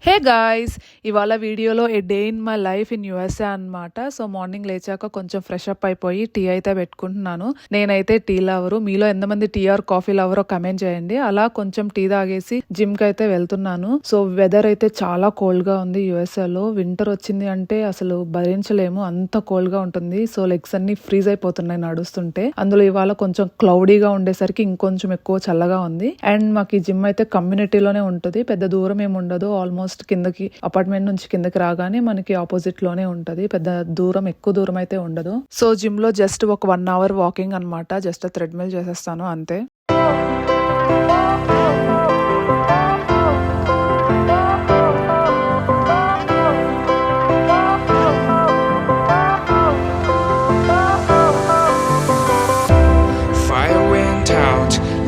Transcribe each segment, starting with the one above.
హే guys! ఇవాళ వీడియోలో a day in my life in USA అనమాట. సో మార్నింగ్ లేచాక కొంచెం ఫ్రెష్ అప్ అయిపోయి టీ అయితే పెట్టుకుంటున్నాను. నేనైతే టీ లవరు. మీలో ఎంతమంది టీ ఆర్ కాఫీ లవరో కమెంట్ చేయండి. అలా కొంచెం టీ తాగేసి జిమ్కి అయితే వెళ్తున్నాను. సో వెదర్ అయితే చాలా కోల్డ్గా ఉంది యూఎస్ఏలో. వింటర్ వచ్చింది అంటే అసలు భరించలేము, అంత కోల్డ్గా ఉంటుంది. సో లెగ్స్ అన్ని ఫ్రీజ్ అయిపోతున్నాయి నడుస్తుంటే. అందులో ఇవాళ కొంచెం క్లౌడీగా ఉండేసరికి ఇంకొంచెం ఎక్కువ చల్లగా ఉంది. అండ్ మాకు ఈ జిమ్ అయితే కమ్యూనిటీలోనే ఉంటుంది, పెద్ద దూరం ఏమి ఉండదు. ఆల్మోస్ట్ కిందకి అపార్ట్మెంట్ నుంచి కిందకి రాగానే మనకి ఆపోజిట్ లోనే ఉంటది, పెద్ద దూరం ఎక్కువ దూరం అయితే ఉండదు. సో జిమ్ లో జస్ట్ ఒక 1 అవర్ వాకింగ్ అనమాట. జస్ట్ థ్రెడ్మిల్ చేసేస్తాను అంతే.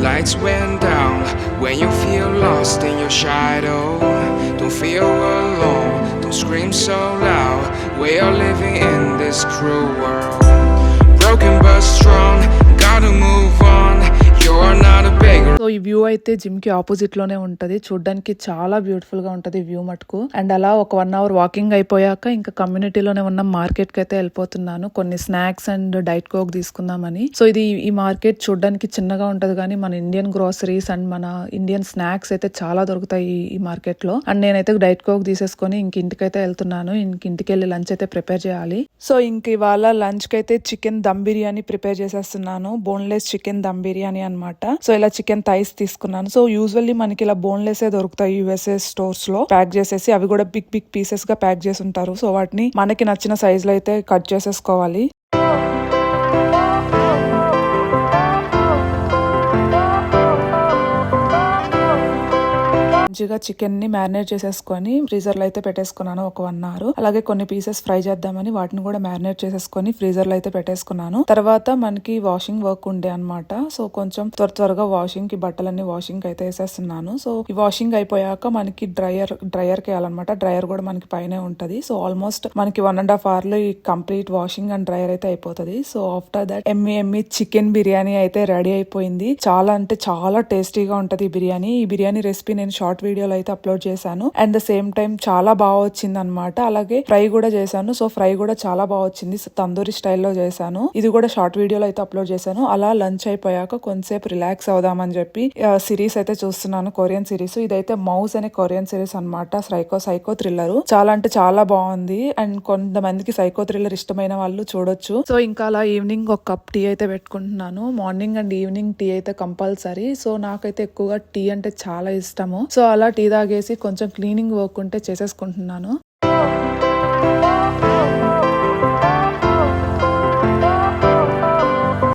Lights went down when you feel lost in your shadow. Don't feel alone, don't scream so loud. We are living in this cruel world. Broken but strong, gotta move on. You're not a beggar. So ఈ view అయితే gym కి opposite లోనే ఉంటది. చూడడానికి చాలా beautiful గా ఉంటది view మటుకు. అండ్ అలా ఒక 1 అవర్ వాకింగ్ అయిపోయాక ఇంకా కమ్యూనిటీలోనే ఉన్న మార్కెట్ కి అయితే వెళ్ళిపోతున్నాను, కొన్ని స్నాక్స్ అండ్ డైట్ కోక్ తీసుకుందామని. సో ఈ మార్కెట్ చూడడానికి చిన్నగా ఉంటది కానీ మన ఇండియన్ గ్రోసరీస్ అండ్ మన ఇండియన్ స్నాక్స్ అయితే చాలా దొరుకుతాయి ఈ మార్కెట్ లో. అండ్ నేనైతే డైట్ కోక్ తీసేసుకొని ఇంటికైతే వెళ్తున్నాను. ఇంటికి వెళ్ళి లంచ్ అయితే ప్రిపేర్ చేయాలి. సో ఇంక ఇవాళ లంచ్ కి అయితే చికెన్ దమ్ బిర్యానీ ప్రిపేర్ చేసేస్తున్నాను. బోన్లెస్ చికెన్ దమ్ బిర్యానీ అనమాట. సో ఇలా చికెన్ థైస్ తీసుకున్నాను. సో యూజువల్లీ మనకి ఇలా బోన్లెస్ దొరుకుతాయి యూఎస్ఏ స్టోర్స్ లో ప్యాక్ చేసేసి. అవి కూడా బిగ్ బిగ్ పీసెస్ గా ప్యాక్ చేసి ఉంటారు. సో వాటిని మనకి నచ్చిన సైజ్ లో అయితే కట్ చేసేసుకోవాలి. మంచిగా చికెన్ ని మ్యారినేట్ చేసేసుకొని ఫ్రీజర్ లో అయితే పెట్టేసుకున్నాను ఒక 1 అవర్. అలాగే కొన్ని పీసెస్ ఫ్రై చేద్దామని వాటిని కూడా మ్యారినేట్ చేసేసుకొని ఫ్రీజర్ లో అయితే పెట్టేసుకున్నాను. తర్వాత మనకి వాషింగ్ వర్క్ ఉండే అనమాట. సో కొంచెం త్వరగా వాషింగ్ కి బట్టలన్నీ వాషింగ్ అయితే వేసేస్తున్నాను. సో ఈ వాషింగ్ అయిపోయాక మనకి డ్రైయర్ కి వేయాలన్నమాట. డ్రైయర్ కూడా మనకి పైనే ఉంటది. సో ఆల్మోస్ట్ మనకి 1.5 hours లో ఈ కంప్లీట్ వాషింగ్ అండ్ డ్రైయర్ అయితే అయిపోతుంది. So after that yummy chicken biryani అయితే రెడీ అయిపోయింది. చాలా అంటే చాలా టేస్టీగా ఉంటది ఈ బిర్యానీ. ఈ బిర్యానీ రెసిపీ నేను షార్ట్ వీడియోలో అయితే అప్లోడ్ చేశాను. అండ్ ద సేమ్ టైం చాలా బాగా వచ్చింది అనమాట. అలాగే ఫ్రై కూడా చేశాను. సో ఫ్రై కూడా చాలా బాగా వచ్చింది. తందూరి స్టైల్లో చేశాను. ఇది కూడా షార్ట్ వీడియోలో అయితే అప్లోడ్ చేశాను. అలా లంచ్ అయిపోయాక కొంతసేపు రిలాక్స్ అవుదామని చెప్పి సిరీస్ అయితే చూస్తున్నాను, కొరియన్ సిరీస్. ఇదైతే మౌస్ అనే కొరియన్ సిరీస్ అనమాట. Psycho thriller. చాలా అంటే చాలా బాగుంది. అండ్ కొంతమందికి సైకో థ్రిల్లర్ ఇష్టమైన వాళ్ళు చూడొచ్చు. సో ఇంకా అలా ఈవినింగ్ ఒక కప్ టీ అయితే పెట్టుకుంటున్నాను. మార్నింగ్ అండ్ ఈవినింగ్ టీ అయితే కంపల్సరీ. సో నాకైతే ఎక్కువగా టీ అంటే చాలా ఇష్టము. సో అలా టీ తాగేసి కొంచెం క్లీనింగ్ వర్క్ ఉంటే చేసేసుకుంటున్నాను.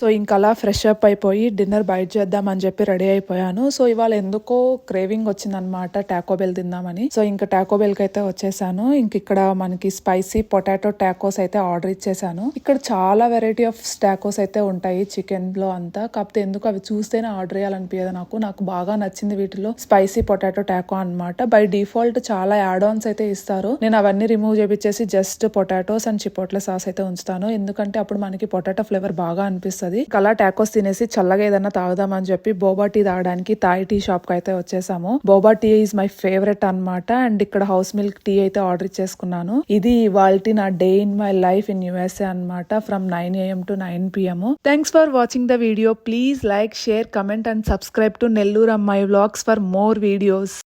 సో ఇంకా అలా ఫ్రెష్ అప్ అయిపోయి డిన్నర్ బయట చేద్దామని చెప్పి రెడీ అయిపోయాను. సో ఇవాళ ఎందుకో క్రేవింగ్ వచ్చిందనమాట టాకోబెల్ తిందామని. సో ఇంకా టాకోబెల్ కి అయితే వచ్చేసాను. ఇంక ఇక్కడ మనకి స్పైసీ పొటాటో టాకోస్ అయితే ఆర్డర్ ఇచ్చేసాను. ఇక్కడ చాలా వెరైటీ ఆఫ్ టాకోస్ అయితే ఉంటాయి చికెన్ లో అంతా. కాకపోతే ఎందుకు అవి చూస్తేనే ఆర్డర్ చేయాలనిపించదు నాకు బాగా నచ్చింది వీటిలో స్పైసీ పొటాటో టాకో అనమాట. బై డిఫాల్ట్ చాలా యాడ్ ఆన్స్ అయితే ఇస్తారు. నేను అవన్నీ రిమూవ్ చేపించేసి just potatoes and chipotle sauce అయితే ఉంచుతాను. ఎందుకంటే అప్పుడు మనకి పొటాటో ఫ్లేవర్ బాగా అనిపిస్తుంది. కలా టాకోస్ తినేసి చల్లగా ఏదన్నా తాగుదామని చెప్పి బోబా టీ తాగడానికి థాయ్ టీ షాప్ కి అయితే వచ్చేసాము. Boba tea is my favourite అనమాట. అండ్ ఇక్కడ హౌస్ మిల్క్ టీ అయితే ఆర్డర్ ఇచ్చేసుకున్నాను. ఇది ఇవాల్టి నా day in my life in USA అనమాట. From 9 AM to 9 PM. Thanks for watching the video. Please like, share, comment and subscribe to Nellore అమ్మాయి vlogs for more videos.